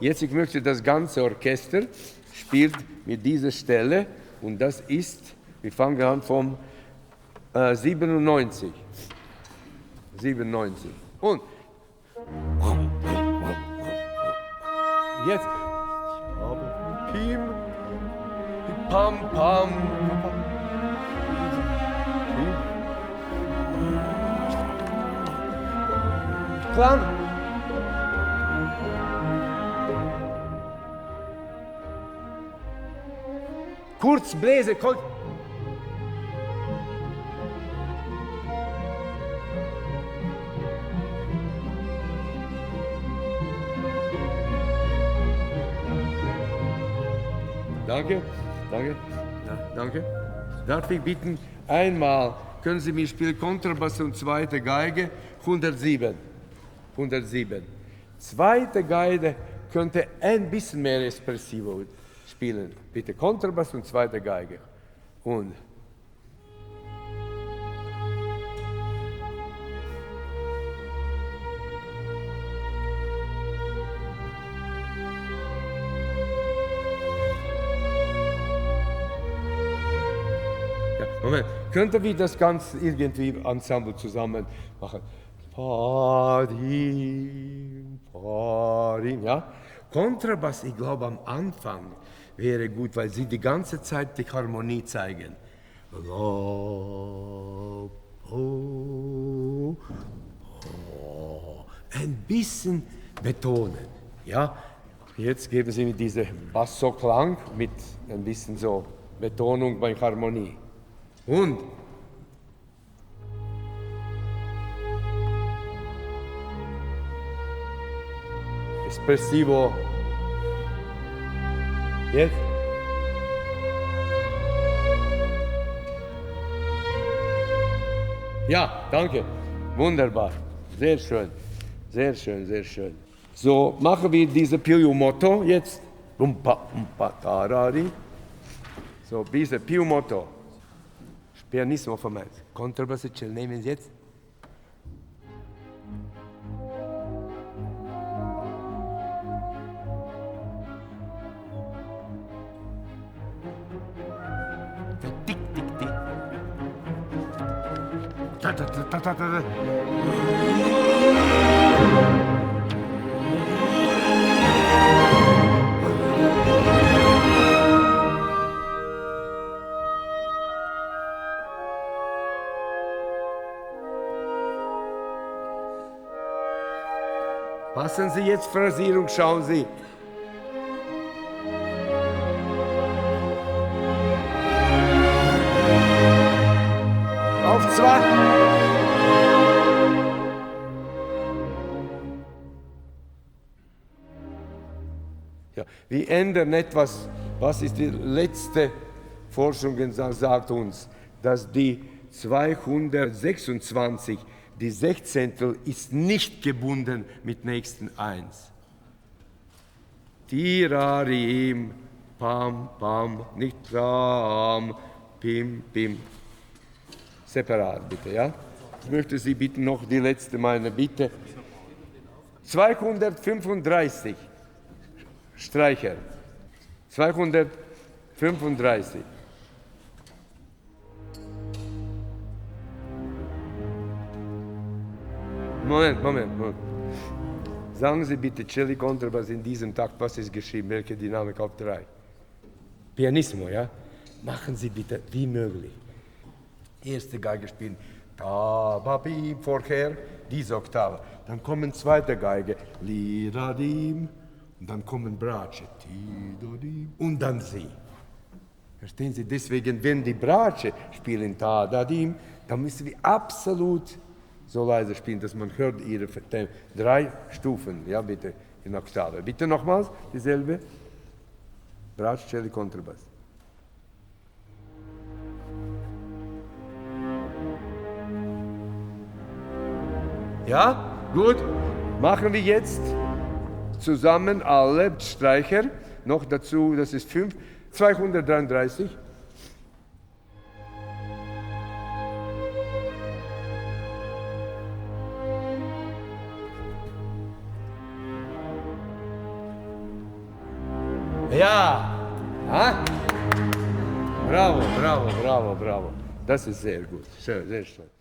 Jetzt, ich möchte das ganze Orchester spielt mit dieser Stelle und das ist, wir fangen an vom 97. 97. Und jetzt Pim, Pam, Pam, Klang. Kurz Bläse, kurz. Danke, danke, danke. Darf ich bitten, einmal können Sie mir spielen Kontrabass und zweite Geige, 107. 107. Zweite Geige könnte ein bisschen mehr espressivo spielen. Bitte Kontrabass und zweite Geige. Und ja, Moment, könnten wir das Ganze irgendwie Ensemble zusammen machen? Padim, Padim, ja? Kontrabass, ich glaube, am Anfang wäre gut, weil sie die ganze Zeit die Harmonie zeigen. Ein bisschen betonen, ja? Jetzt geben Sie mir diese Basso-Klang mit ein bisschen so Betonung bei Harmonie. Und espressivo. Jetzt. Ja, danke. Wunderbar. Sehr schön. Sehr schön, sehr schön. So, machen wir diese Più Motto jetzt. So, diese Più Motto. Pianissimo von me. Kontrabass, ce l nehmen jetzt. Tick, tick, tick. Ta, ta, ta, ta, ta, ta. Passen Sie jetzt, Phrasierung, schauen Sie. Auf zwei. Ja, wir ändern etwas. Was ist die letzte Forschung sagt uns, dass die 226, die Sechzehntel, ist nicht gebunden mit nächsten 1. Tirarim, pam, pam, nicht pam, pim, pim. Separat bitte, ja? Ich möchte Sie bitten, noch die letzte meine Bitte. 235 Streicher. 235. Moment. Sagen Sie bitte Celli Kontrabass in diesem Takt, was ist geschrieben, welche Dynamik auf 3? Pianissimo, ja? Machen Sie bitte wie möglich. Erste Geige spielen, ta, ba, bi, vorher, diese Oktave. Dann kommen zweite Geige, li, da, dim, und dann kommen Bratsche, ti, do, dim, und dann sie. Verstehen Sie? Deswegen, wenn die Bratsche spielen, ta, da, dim, dann müssen wir absolut so leise spielen, dass man hört ihre 3 Stufen, ja, bitte, in Oktave. Bitte nochmals, dieselbe. Bratsche, Celli, Kontrabass. Ja, gut. Machen wir jetzt zusammen alle Streicher. Noch dazu, das ist 233. Ja. Ha? Bravo, bravo, bravo, bravo. Das ist sehr gut. Sehr, sehr schön.